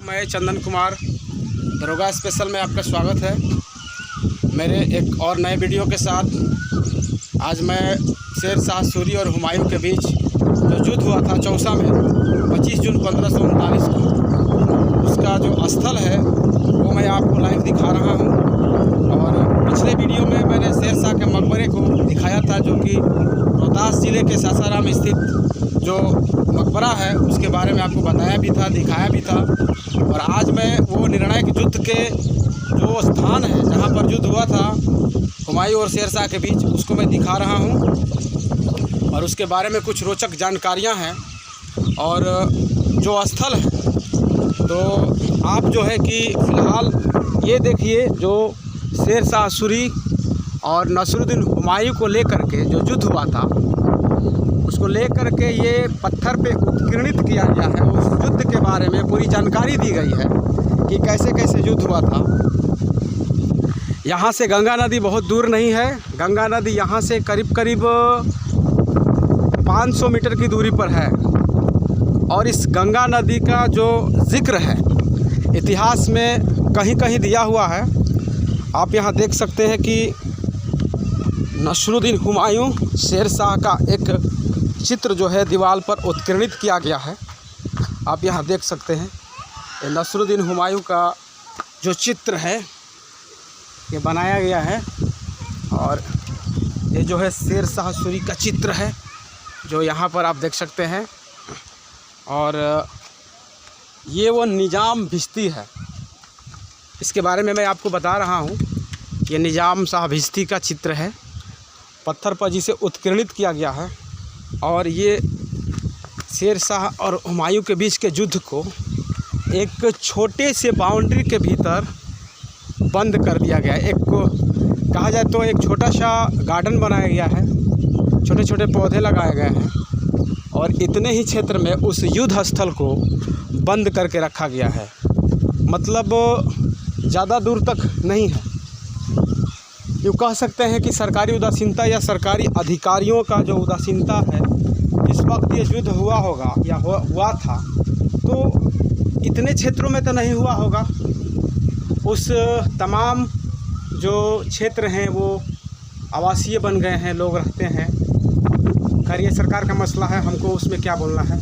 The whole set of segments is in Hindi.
मैं चंदन कुमार दरोगा स्पेशल में आपका स्वागत है। मेरे एक और नए वीडियो के साथ आज मैं शेर शाह सूरी और हुमायूं के बीच जो युद्ध हुआ था चौसा में 25 जून 1539 को, उसका जो स्थल है वो मैं आपको लाइव दिखा रहा हूँ। और पिछले वीडियो में मैंने शेर शाह के मकबरे को दिखाया था, जो कि रोहतास ज़िले के सासाराम स्थित जो मकबरा है उसके बारे में आपको बताया भी था, दिखाया भी था। और आज मैं वो निर्णायक युद्ध के जो स्थान है जहाँ पर युद्ध हुआ था हुमायूं और शेर शाह के बीच, उसको मैं दिखा रहा हूँ और उसके बारे में कुछ रोचक जानकारियाँ हैं। और जो स्थल है तो आप जो है कि फ़िलहाल ये देखिए, जो शेर शाह सूरी और नसरुद्दीन हुमायूं को लेकर के जो युद्ध हुआ था उसको लेकर के ये पत्थर पे उत्कीर्णित किया गया है। उस युद्ध के बारे में पूरी जानकारी दी गई है कि कैसे कैसे युद्ध हुआ था। यहाँ से गंगा नदी बहुत दूर नहीं है। गंगा नदी यहाँ से करीब करीब 500 मीटर की दूरी पर है। और इस गंगा नदी का जो जिक्र है इतिहास में कहीं कहीं दिया हुआ है। आप यहाँ देख सकते हैं कि नसरुद्दीन हुमायूं शेर शाह का एक चित्र जो है दीवार पर उत्कीर्णित किया गया है। आप यहाँ देख सकते हैं ये नसरुद्दीन हुमायूं का जो चित्र है ये बनाया गया है। और ये जो है शेर शाह सूरी का चित्र है जो यहाँ पर आप देख सकते हैं। और ये वो निज़ाम भिश्ती है, इसके बारे में मैं आपको बता रहा हूँ। ये निज़ाम शाह भिश्ती का चित्र है, पत्थर पर जिसे उत्कीर्णित किया गया है। और ये शेर शाह और हुमायूं के बीच के युद्ध को एक छोटे से बाउंड्री के भीतर बंद कर दिया गया है। एक को कहा जाए तो एक छोटा सा गार्डन बनाया गया है, छोटे छोटे पौधे लगाए गए हैं और इतने ही क्षेत्र में उस युद्ध स्थल को बंद करके रखा गया है। मतलब ज़्यादा दूर तक नहीं है। यूँ कह सकते हैं कि सरकारी उदासीनता या सरकारी अधिकारियों का जो उदासीनता है, जिस वक्त ये युद्ध हुआ होगा या हुआ था तो इतने क्षेत्रों में तो नहीं हुआ होगा। उस तमाम जो क्षेत्र हैं वो आवासीय बन गए हैं, लोग रहते हैं। खैर ये सरकार का मसला है, हमको उसमें क्या बोलना है।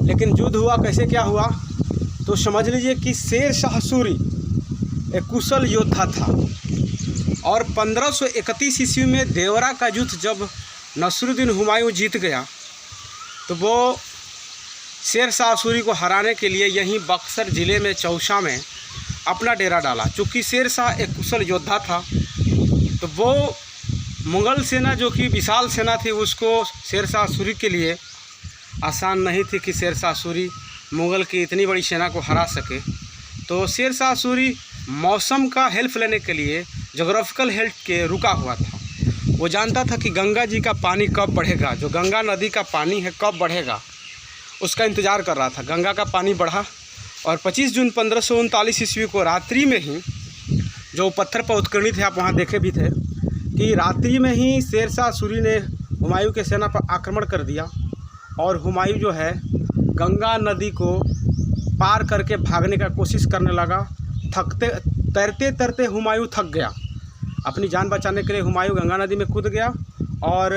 लेकिन युद्ध हुआ कैसे, क्या हुआ, तो समझ लीजिए कि शेर शाह सूरी एक कुशल योद्धा था। और 1531 ईस्वी में देवरा का युद्ध जब नसरुद्दीन हुमायूं जीत गया तो वो शेर शाह सूरी को हराने के लिए यहीं बक्सर ज़िले में चौसा में अपना डेरा डाला। चूँकि शेर शाह एक कुशल योद्धा था तो वो मुग़ल सेना जो कि विशाल सेना थी उसको शेर शाह सूरी के लिए आसान नहीं थी कि शेर शाह सूरी मुग़ल की इतनी बड़ी सेना को हरा सके। तो शेर शाह सूरी मौसम का हेल्प लेने के लिए, जोग्राफिकल हेल्प के रुका हुआ था। वो जानता था कि गंगा जी का पानी कब बढ़ेगा, जो गंगा नदी का पानी है कब बढ़ेगा, उसका इंतज़ार कर रहा था। गंगा का पानी बढ़ा और 25 जून 1539 ईस्वी को रात्रि में ही, जो पत्थर पर उत्कीर्णित है, आप वहाँ देखे भी थे कि रात्रि में ही शेर शाह सूरी ने हुमायूं के सेना पर आक्रमण कर दिया। और हुमायूं जो है गंगा नदी को पार करके भागने का कोशिश करने लगा। तैरते तैरते हुमायूं थक गया। अपनी जान बचाने के लिए हुमायूं गंगा नदी में कूद गया और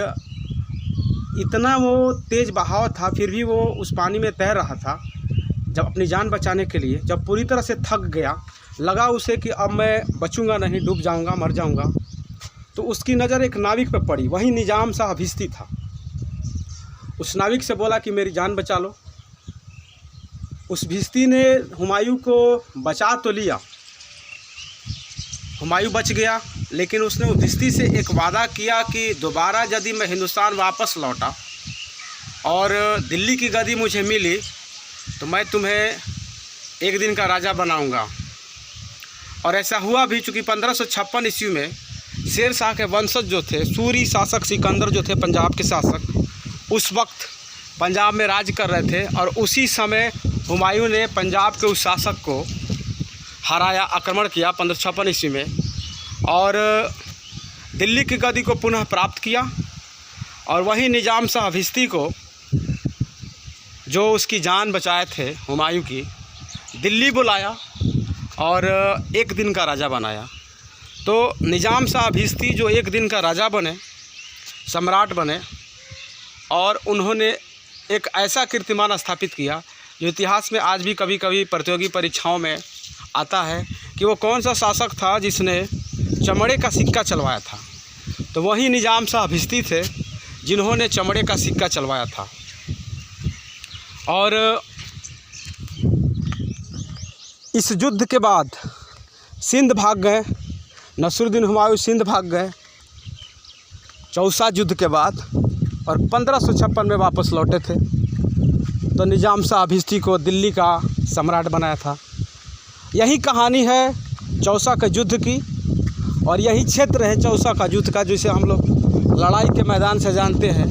इतना वो तेज़ बहाव था, फिर भी वो उस पानी में तैर रहा था। जब अपनी जान बचाने के लिए जब पूरी तरह से थक गया, लगा उसे कि अब मैं बचूंगा नहीं, डूब जाऊंगा, मर जाऊंगा, तो उसकी नज़र एक नाविक पर पड़ी। वही निज़ाम शाह भिश्ती था। उस नाविक से बोला कि मेरी जान बचा लो। उस भिश्ती ने हुमायूं को बचा तो लिया, हुमायूं बच गया, लेकिन उसने उस भिश्ती से एक वादा किया कि दोबारा यदि मैं हिंदुस्तान वापस लौटा और दिल्ली की गद्दी मुझे मिली तो मैं तुम्हें एक दिन का राजा बनाऊंगा। और ऐसा हुआ भी। चूँकि 1556 ईस्वी में शेर शाह के वंशज जो थे, सूरी शासक सिकंदर जो थे पंजाब के शासक, उस वक्त पंजाब में राज कर रहे थे। और उसी समय हुमायूं ने पंजाब के उस शासक को हराया, आक्रमण किया 1556 ईस्वी में, और दिल्ली की गद्दी को पुनः प्राप्त किया। और वही निज़ाम शाह भिश्ती को, जो उसकी जान बचाए थे हुमायूं की, दिल्ली बुलाया और एक दिन का राजा बनाया। तो निज़ाम शाह भिश्ती जो एक दिन का राजा बने, सम्राट बने, और उन्होंने एक ऐसा कीर्तिमान स्थापित किया जो इतिहास में आज भी कभी कभी प्रतियोगी परीक्षाओं में आता है कि वो कौन सा शासक था जिसने चमड़े का सिक्का चलवाया था। तो वही निज़ाम शाह भिश्ती थे जिन्होंने चमड़े का सिक्का चलवाया था। और इस युद्ध के बाद सिंध भाग गए, नसरुद्दीन हुमायूं सिंध भाग गए चौसा युद्ध के बाद, और 1556 में वापस लौटे थे। तो निज़ाम शाह भिश्ती को दिल्ली का सम्राट बनाया था। यही कहानी है चौसा के युद्ध की, और यही क्षेत्र है चौसा का युद्ध का, जिसे हम लोग लड़ाई के मैदान से जानते हैं।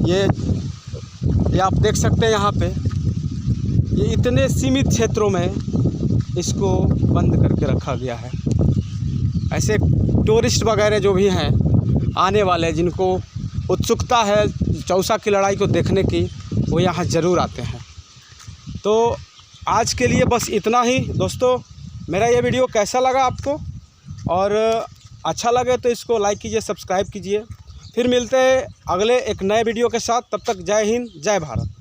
ये आप देख सकते हैं यहाँ पे, ये इतने सीमित क्षेत्रों में इसको बंद करके रखा गया है। ऐसे टूरिस्ट वगैरह जो भी हैं आने वाले, जिनको उत्सुकता है चौसा की लड़ाई को देखने की, वो यहाँ ज़रूर आते हैं। तो आज के लिए बस इतना ही दोस्तों। मेरा ये वीडियो कैसा लगा आपको, और अच्छा लगे तो इसको लाइक कीजिए, सब्सक्राइब कीजिए। फिर मिलते हैं अगले एक नए वीडियो के साथ। तब तक जय हिंद, जय भारत।